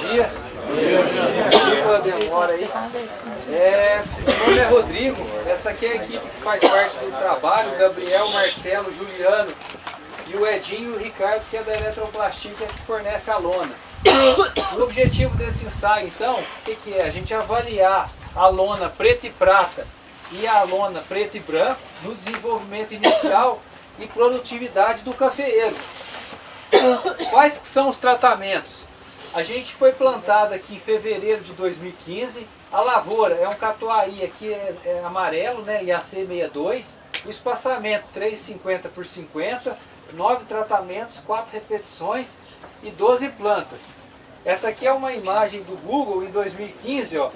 dia. Desculpa a demora aí. Meu nome é Rodrigo, essa aqui é a equipe que faz parte do trabalho, o Gabriel, o Marcelo, o Juliano e o Edinho e o Ricardo, que é da Eletroplastica, que fornece a lona. O objetivo desse ensaio, então, o que é? A gente avaliar a lona preta e prata e a lona preto e branco no desenvolvimento inicial e produtividade do cafeeiro. Quais que são os tratamentos? A gente foi plantado aqui em fevereiro de 2015. A lavoura é um catuai, aqui é amarelo, né, IAC62. O espaçamento 3,50 por 50, 9 tratamentos, 4 repetições e 12 plantas. Essa aqui é uma imagem do Google em 2015, ó,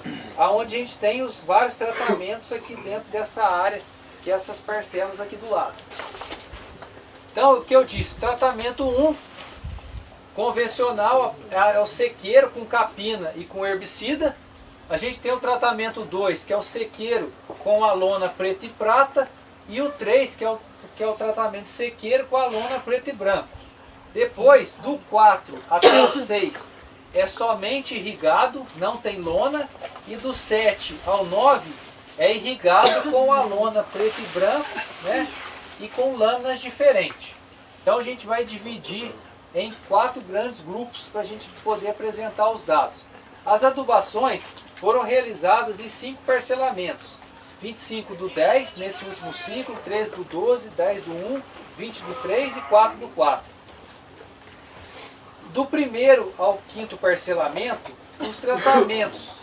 onde a gente tem os vários tratamentos aqui dentro dessa área, que é essas parcelas aqui do lado. Então, o que eu disse, tratamento 1, convencional, é o sequeiro com capina e com herbicida. A gente tem o tratamento 2, que é o sequeiro com a lona preta e prata, e o 3, que é o tratamento sequeiro com a lona preta e branco. Depois, do 4 até o 6, é somente irrigado, não tem lona, e do 7 ao 9 é irrigado com a lona preto e branco, né, e com lâminas diferentes. Então a gente vai dividir em 4 grandes grupos para a gente poder apresentar os dados. As adubações foram realizadas em 5 parcelamentos. 25 do 10 nesse último ciclo, 13 do 12, 10 do 1, 20 do 3 e 4 do 4. Do primeiro ao 5º parcelamento, os tratamentos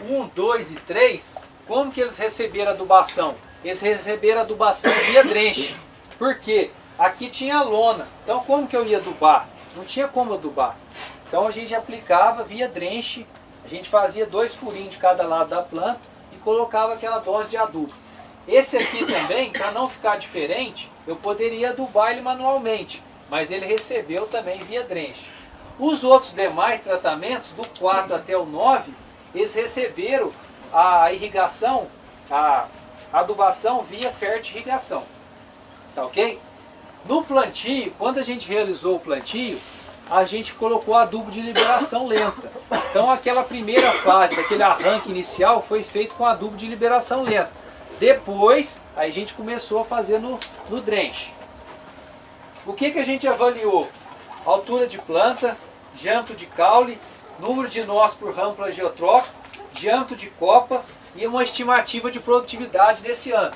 1, 2 e 3, como que eles receberam adubação? Eles receberam adubação via drenche. Por quê? Aqui tinha lona. Então como que eu ia adubar? Não tinha como adubar. Então a gente aplicava via drenche. A gente fazia 2 furinhos de cada lado da planta e colocava aquela dose de adubo. Esse aqui também, para não ficar diferente, eu poderia adubar ele manualmente, mas ele recebeu também via drenche. Os outros demais tratamentos, do 4 até o 9, eles receberam a irrigação, a adubação via fertirrigação. Tá ok? No plantio, quando a gente realizou o plantio, a gente colocou adubo de liberação lenta. Então aquela primeira fase, daquele arranque inicial, foi feito com adubo de liberação lenta. Depois, aí a gente começou a fazer no drenche. O que a gente avaliou? Altura de planta, diâmetro de caule, número de nós por ramo plagiotrópico, diâmetro de copa e uma estimativa de produtividade desse ano.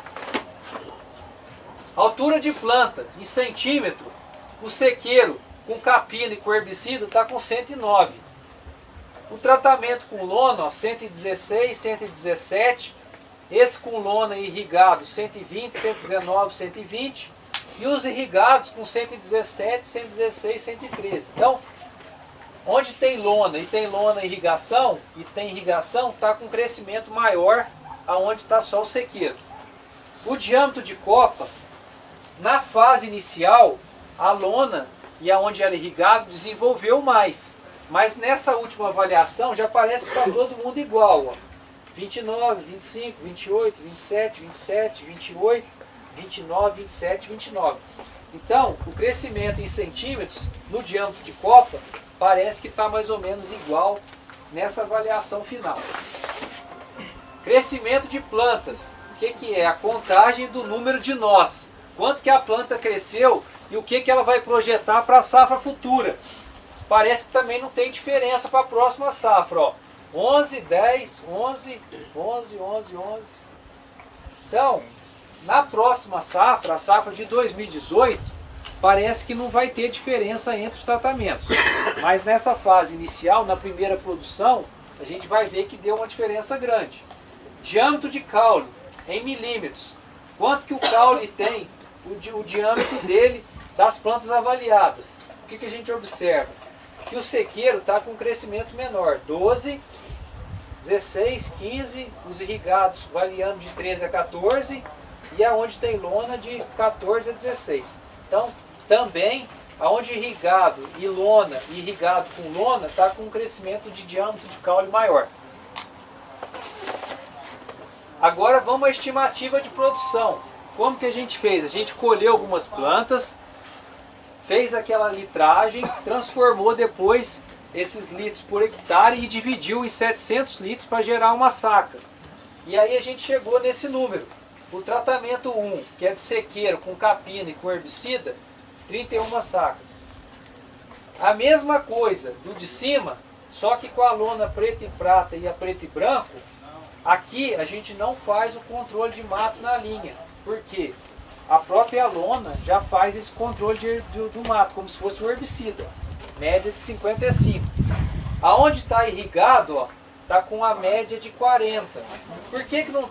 Altura de planta, em centímetro, o sequeiro com capina e com herbicida está com 109. O tratamento com lona, ó, 116, 117. Esse com lona irrigado, 120, 119, 120. E os irrigados com 117, 116, 113. Então, onde tem lona e tem lona irrigação, e tem irrigação, está com crescimento maior aonde está só o sequeiro. O diâmetro de copa, na fase inicial, a lona e aonde era irrigado desenvolveu mais. Mas nessa última avaliação já parece que está todo mundo igual. Ó. 29, 25, 28, 27, 27, 28, 29, 27, 29. Então, o crescimento em centímetros no diâmetro de copa parece que está mais ou menos igual nessa avaliação final. Crescimento de plantas. O que é? A contagem do número de nós. Quanto que a planta cresceu e o que ela vai projetar para a safra futura. Parece que também não tem diferença para a próxima safra. Ó. 11, 10, 11, 11, 11, 11. Então, na próxima safra, a safra de 2018, parece que não vai ter diferença entre os tratamentos. Mas nessa fase inicial, na primeira produção, a gente vai ver que deu uma diferença grande. Diâmetro de caule, em milímetros. Quanto que o caule tem, o diâmetro dele, das plantas avaliadas. O que a gente observa? Que o sequeiro está com um crescimento menor. 12, 16, 15, os irrigados variando de 13 a 14, e aonde tem lona de 14 a 16. Então, também, aonde irrigado e lona, e irrigado com lona, está com um crescimento de diâmetro de caule maior. Agora vamos à estimativa de produção. Como que a gente fez? A gente colheu algumas plantas, fez aquela litragem, transformou depois esses litros por hectare e dividiu em 700 litros para gerar uma saca. E aí a gente chegou nesse número. O tratamento 1, que é de sequeiro com capina e com herbicida, 31 sacas. A mesma coisa do de cima, só que com a lona preta e prata e a preto e branco, aqui a gente não faz o controle de mato na linha. Por quê? A própria lona já faz esse controle do mato, como se fosse o herbicida. Média de 55. Aonde está irrigado, ó, está com a média de 40. Por que não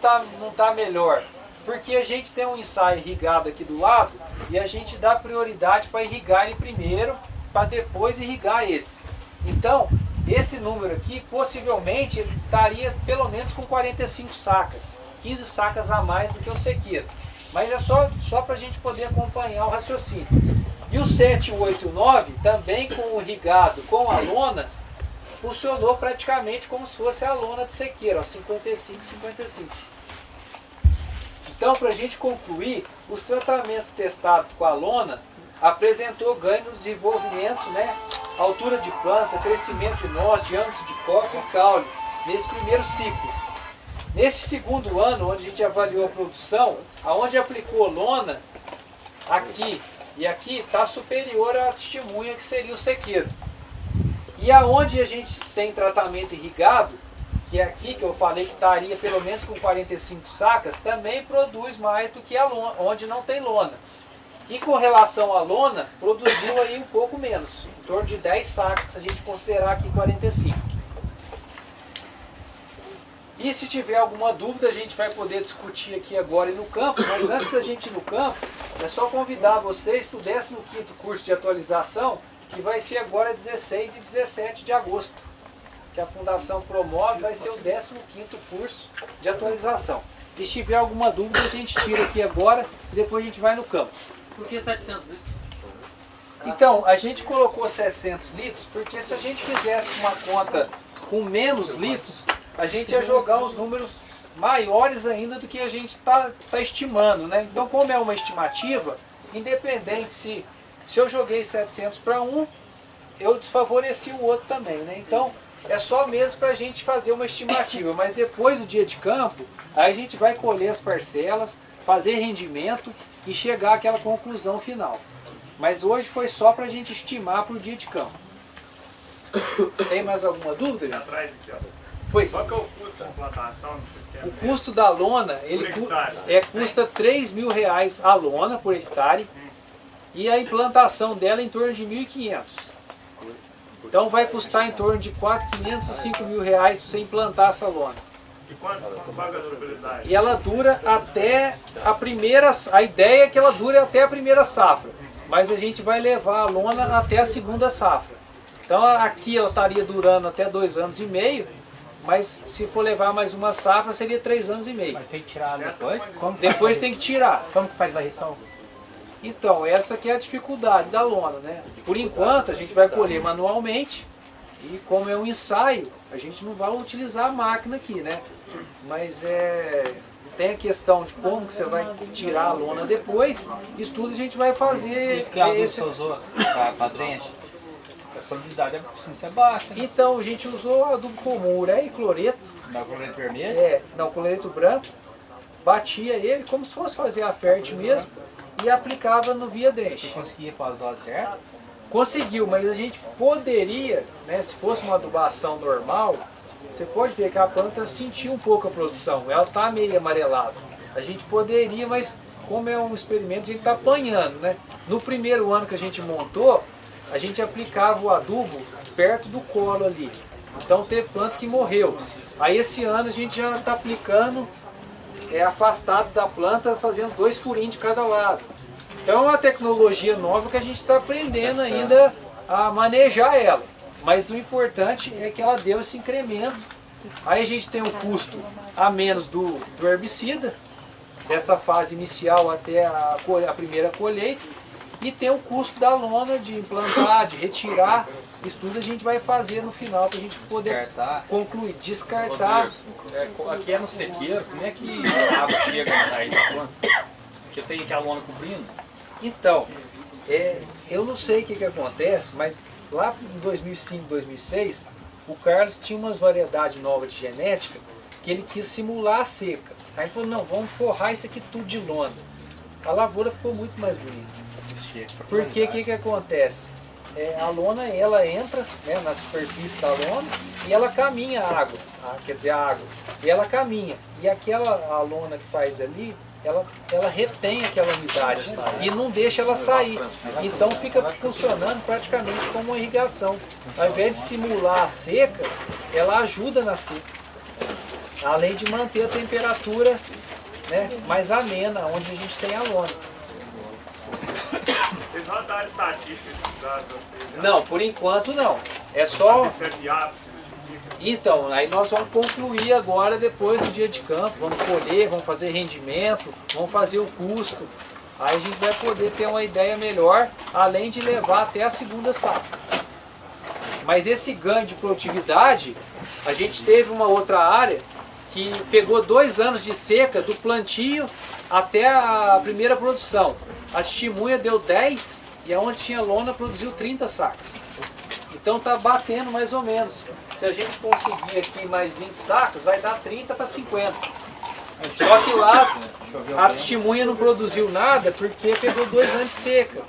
tá melhor? Porque a gente tem um ensaio irrigado aqui do lado e a gente dá prioridade para irrigar ele primeiro, para depois irrigar esse. Então, esse número aqui, possivelmente, ele estaria pelo menos com 45 sacas. 15 sacas a mais do que o sequeiro. Mas é só para a gente poder acompanhar o raciocínio. E o 7, o 8 e o 9, também com o irrigado, com a lona, funcionou praticamente como se fosse a lona de sequeiro, ó, 55, 55. Então, para a gente concluir, os tratamentos testados com a lona apresentou ganho no desenvolvimento, né, altura de planta, crescimento de nós, diâmetro de copa e caule, nesse primeiro ciclo. Neste segundo ano, onde a gente avaliou a produção, aonde aplicou lona, aqui e aqui está superior à testemunha que seria o sequeiro. E aonde a gente tem tratamento irrigado, que é aqui que eu falei que estaria pelo menos com 45 sacas, também produz mais do que a lona, onde não tem lona. E com relação à lona, produziu aí um pouco menos, em torno de 10 sacas, se a gente considerar aqui 45. E se tiver alguma dúvida, a gente vai poder discutir aqui agora e no campo, mas antes da gente ir no campo, é só convidar vocês para o 15º curso de atualização, que vai ser agora 16 e 17 de agosto, que a Fundação promove, vai ser o 15º curso de atualização. E se tiver alguma dúvida, a gente tira aqui agora e depois a gente vai no campo. Por que 700 litros? Então, a gente colocou 700 litros porque se a gente fizesse uma conta com menos litros, a gente ia jogar os números maiores ainda do que a gente está estimando, né? Então, como é uma estimativa, independente se eu joguei 700 para um, eu desfavoreci o outro também, né? Então, é só mesmo para a gente fazer uma estimativa, mas depois do dia de campo, aí a gente vai colher as parcelas, fazer rendimento e chegar àquela conclusão final. Mas hoje foi só para a gente estimar para o dia de campo. Tem mais alguma dúvida? Atrás aqui, ó. Pois. Qual que é o custo da implantação do sistema? O custo da lona, ele custa R$3.000 a lona por hectare e a implantação dela é em torno de R$1.500. Então vai custar em torno de R$4.500 a R$5.000 para você implantar essa lona. E quanto paga a durabilidade? E ela dura até a primeira, a ideia é que ela dure até a primeira safra, mas a gente vai levar a lona até a segunda safra. Então aqui ela estaria durando até 2 anos e meio, mas se for levar mais uma safra seria 3 anos e meio. Mas tem que tirar depois? Depois tem que tirar. Como que faz varrição? Então, essa que é a dificuldade da lona, né? Por enquanto a gente vai colher manualmente e como é um ensaio, a gente não vai utilizar a máquina aqui, né? Mas tem a questão de como que você vai tirar a lona depois, isso tudo a gente vai fazer. Que adubo você usou para drenagem? A solubilidade costuma ser baixa. Né? Então a gente usou adubo comum, ureia e cloreto. Não, cloreto vermelho? Não, cloreto branco. Batia ele como se fosse fazer a fértil mesmo e aplicava no via drenche. Você conseguia pôr as doses certas? Conseguiu, mas a gente poderia, né, se fosse uma adubação normal, você pode ver que a planta sentiu um pouco a produção, ela está meio amarelada. A gente poderia, mas como é um experimento, a gente está apanhando, né? No primeiro ano que a gente montou, a gente aplicava o adubo perto do colo ali. Então teve planta que morreu. Aí esse ano a gente já está aplicando afastado da planta, fazendo 2 furinhos de cada lado. Então é uma tecnologia nova que a gente está aprendendo ainda a manejar ela. Mas o importante é que ela deu esse incremento. Aí a gente tem o custo a menos do herbicida, dessa fase inicial até a primeira colheita. E tem o custo da lona de implantar, de retirar. Isso tudo a gente vai fazer no final para a gente poder concluir, descartar. Aqui é no sequeiro, como é que a água chega aí da planta? Porque tem aqui a lona cobrindo. Então, Eu não sei o que acontece, mas lá em 2005, 2006, o Carlos tinha umas variedades novas de genética que ele quis simular a seca. Aí ele falou, não, vamos forrar isso aqui tudo de lona. A lavoura ficou muito mais bonita. Porque o que acontece? A lona, ela entra, né, na superfície da lona e ela caminha a água, a água, e ela caminha. E a lona que faz ali, ela retém aquela umidade e não deixa ela sair. Então fica funcionando praticamente como uma irrigação. Ao invés de simular a seca, ela ajuda na seca. Além de manter a temperatura, né, mais amena, onde a gente tem a lona. Vocês rodaram estatísticas da vocês? Não, por enquanto não. É só... Se é viável, se justifica. Então, aí nós vamos concluir agora, depois do dia de campo. Vamos colher, vamos fazer rendimento, vamos fazer o custo. Aí a gente vai poder ter uma ideia melhor, além de levar até a segunda safra. Mas esse ganho de produtividade, a gente teve uma outra área que pegou 2 anos de seca do plantio até a primeira produção. A testemunha deu 10 e aonde tinha lona produziu 30 sacas. Então está batendo mais ou menos. Se a gente conseguir aqui mais 20 sacas, vai dar 30 para 50. Só que lá a testemunha não produziu nada porque pegou 2 anos de seca.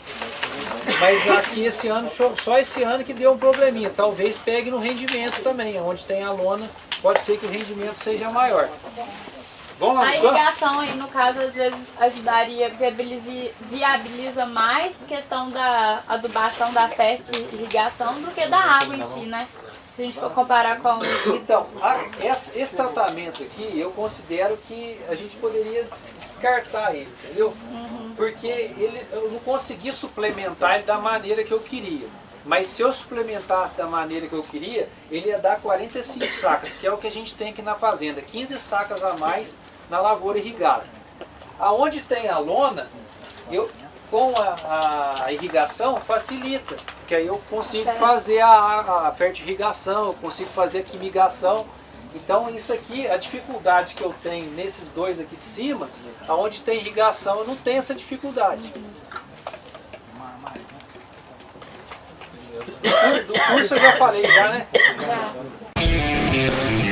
Mas aqui esse ano, só esse ano que deu um probleminha. Talvez pegue no rendimento também, onde tem a lona, pode ser que o rendimento seja maior. Vamos lá, a irrigação aí, no caso, às vezes ajudaria, viabiliza mais questão da adubação da fertirrigação do que da água em si, né? Se a gente for comparar com... Então, esse tratamento aqui, eu considero que a gente poderia descartar ele, entendeu? Porque eu não consegui suplementar ele da maneira que eu queria. Mas se eu suplementasse da maneira que eu queria, ele ia dar 45 sacas, que é o que a gente tem aqui na fazenda. 15 sacas a mais na lavoura irrigada. Aonde tem a lona, com a irrigação facilita, porque aí eu consigo fazer a fertirrigação, eu consigo fazer a quimigação. Então isso aqui, a dificuldade que eu tenho nesses dois aqui de cima, aonde tem irrigação eu não tenho essa dificuldade. Do curso eu já falei já, né? Já.